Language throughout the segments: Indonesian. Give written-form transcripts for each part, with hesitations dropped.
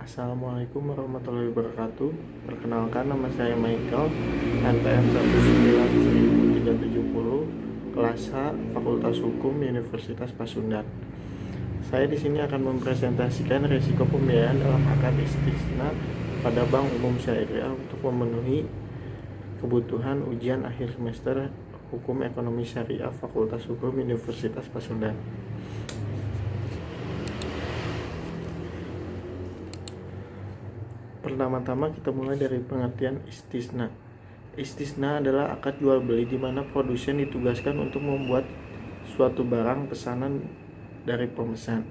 Assalamualaikum warahmatullahi wabarakatuh. Perkenalkan, nama saya Michael, NPM 1910370, kelas H, Fakultas Hukum Universitas Pasundan. Saya di sini akan mempresentasikan risiko pembiayaan dalam akad istisna pada Bank Umum Syariah untuk memenuhi kebutuhan ujian akhir semester Hukum Ekonomi Syariah Fakultas Hukum Universitas Pasundan. Pertama-tama kita mulai dari pengertian istisna. Istisna adalah akad jual beli di mana produsen ditugaskan untuk membuat suatu barang pesanan dari pemesan.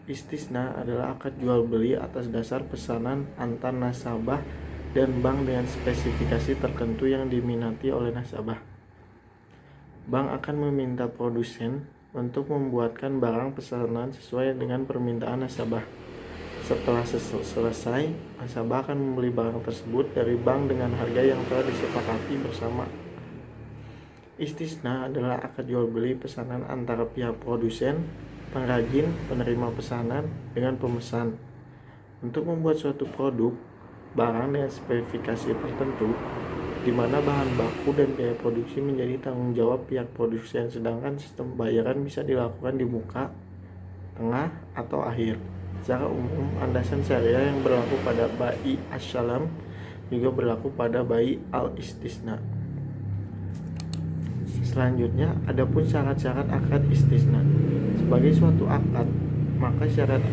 Istisna adalah akad jual beli atas dasar pesanan antar nasabah dan bank dengan spesifikasi tertentu yang diminati oleh nasabah. Bank akan meminta produsen untuk membuatkan barang pesanan sesuai dengan permintaan nasabah. Setelah selesai, nasabah akan membeli barang tersebut dari bank dengan harga yang telah disepakati bersama. Istisna adalah akad jual beli pesanan antara pihak produsen, pengrajin, penerima pesanan, dengan pemesan. Untuk membuat suatu produk, barang dengan spesifikasi tertentu, di mana bahan baku dan biaya produksi menjadi tanggung jawab pihak produsen, sedangkan sistem pembayaran bisa dilakukan di muka, tengah, atau akhir. Secara umum, landasan syariah yang berlaku pada bai as-salam juga berlaku pada bai al-istisna. Selanjutnya, adapun syarat-syarat akad istisna. Sebagai suatu akad, maka syarat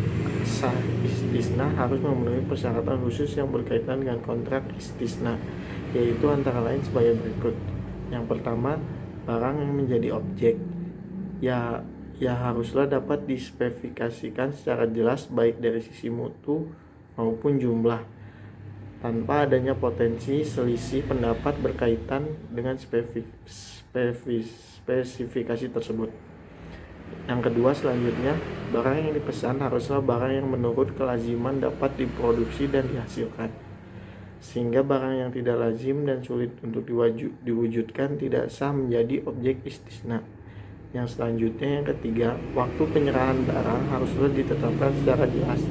sah istisna harus memenuhi persyaratan khusus yang berkaitan dengan kontrak istisna, yaitu antara lain sebagai berikut. Yang pertama, barang yang menjadi objek ya haruslah dapat dispesifikasikan secara jelas baik dari sisi mutu maupun jumlah, tanpa adanya potensi selisih pendapat berkaitan dengan spesifikasi tersebut. Yang kedua, selanjutnya, barang yang dipesan haruslah barang yang menurut kelaziman dapat diproduksi dan dihasilkan, sehingga barang yang tidak lazim dan sulit untuk diwujudkan tidak sah menjadi objek istisna. Yang selanjutnya, yang ketiga, waktu penyerahan barang haruslah ditetapkan secara jelas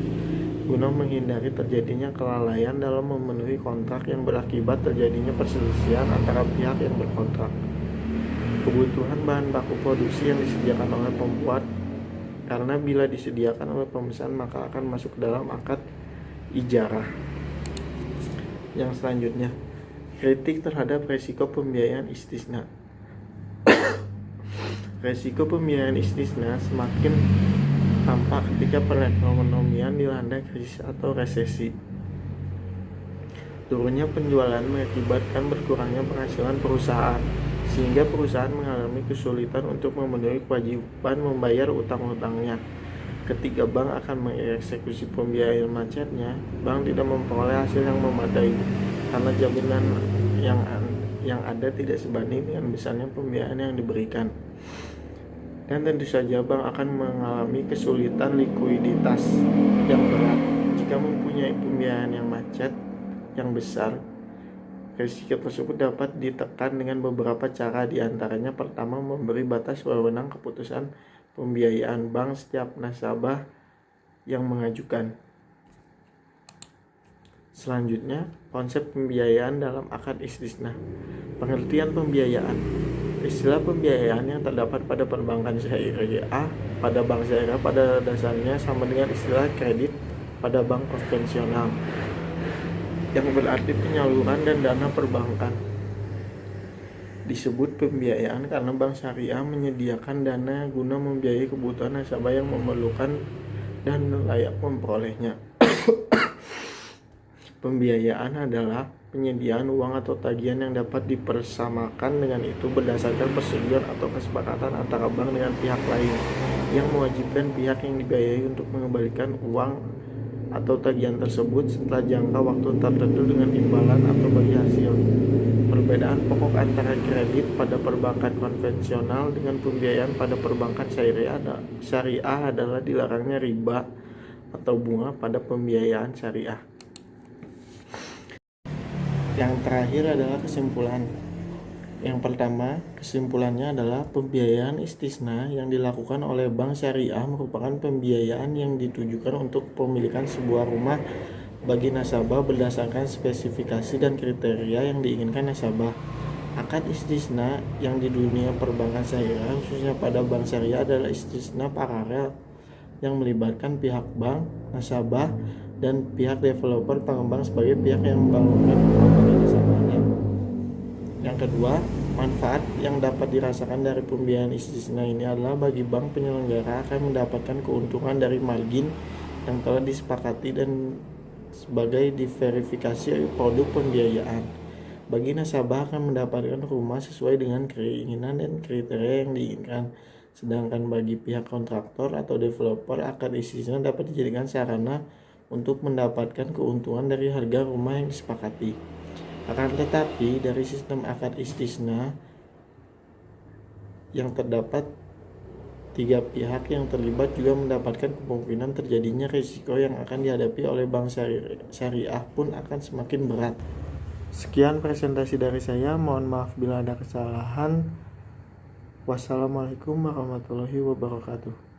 guna menghindari terjadinya kelalaian dalam memenuhi kontrak yang berakibat terjadinya perselisihan antara pihak yang berkontrak. Kebutuhan bahan baku produksi yang disediakan oleh pembuat, karena bila disediakan oleh pemesan maka akan masuk ke dalam akad ijarah. Yang selanjutnya, kritik terhadap risiko pembiayaan istisna. Risiko pembiayaan istisna semakin tampak ketika perekonomian dilanda krisis atau resesi. Turunnya penjualan mengakibatkan berkurangnya penghasilan perusahaan, sehingga perusahaan mengalami kesulitan untuk memenuhi kewajiban membayar utang-utangnya. Ketika bank akan mengeksekusi pembiayaan macetnya, bank tidak memperoleh hasil yang memadai karena jaminan yang ada tidak sebanding dengan besarnya pembiayaan yang diberikan. Dan tentu saja bank akan mengalami kesulitan likuiditas yang berat jika mempunyai pembiayaan yang macet yang besar. Risiko tersebut dapat ditekan dengan beberapa cara, diantaranya pertama, memberi batas wewenang keputusan pembiayaan bank setiap nasabah yang mengajukan. Selanjutnya, konsep pembiayaan dalam akad istisna. Pengertian pembiayaan. Istilah pembiayaan yang terdapat pada perbankan syariah pada bank syariah pada dasarnya sama dengan istilah kredit pada bank konvensional, yang berarti penyaluran dan dana perbankan. Disebut pembiayaan karena bank syariah menyediakan dana guna membiayai kebutuhan nasabah yang memerlukan dan layak memperolehnya. Pembiayaan adalah penyediaan uang atau tagihan yang dapat dipersamakan dengan itu berdasarkan persetujuan atau kesepakatan antara bank dengan pihak lain yang mewajibkan pihak yang dibiayai untuk mengembalikan uang atau tagihan tersebut setelah jangka waktu tertentu dengan imbalan atau bagi hasil. Perbedaan pokok antara kredit pada perbankan konvensional dengan pembiayaan pada perbankan syariah adalah dilarangnya riba atau bunga pada pembiayaan syariah. Yang terakhir adalah kesimpulan. Yang pertama, kesimpulannya adalah pembiayaan istisna yang dilakukan oleh bank syariah merupakan pembiayaan yang ditujukan untuk pemilikan sebuah rumah bagi nasabah berdasarkan spesifikasi dan kriteria yang diinginkan nasabah. Akad istisna yang di dunia perbankan syariah, khususnya pada bank syariah, adalah istisna paralel yang melibatkan pihak bank, nasabah, dan pihak developer pengembang sebagai pihak yang membangunkan rumah bagi nasabahnya. Yang kedua, manfaat yang dapat dirasakan dari pembiayaan istisna ini adalah bagi bank penyelenggara akan mendapatkan keuntungan dari margin yang telah disepakati dan sebagai diverifikasi produk pembiayaan. Bagi nasabah akan mendapatkan rumah sesuai dengan keinginan dan kriteria yang diinginkan. Sedangkan bagi pihak kontraktor atau developer, akad istisna dapat dijadikan sarana untuk mendapatkan keuntungan dari harga rumah yang disepakati. Akan tetapi, dari sistem akad istisna yang terdapat 3 pihak yang terlibat juga mendapatkan kemungkinan terjadinya risiko yang akan dihadapi oleh bank syariah pun akan semakin berat. Sekian presentasi dari saya, mohon maaf bila ada kesalahan. Wassalamualaikum warahmatullahi wabarakatuh.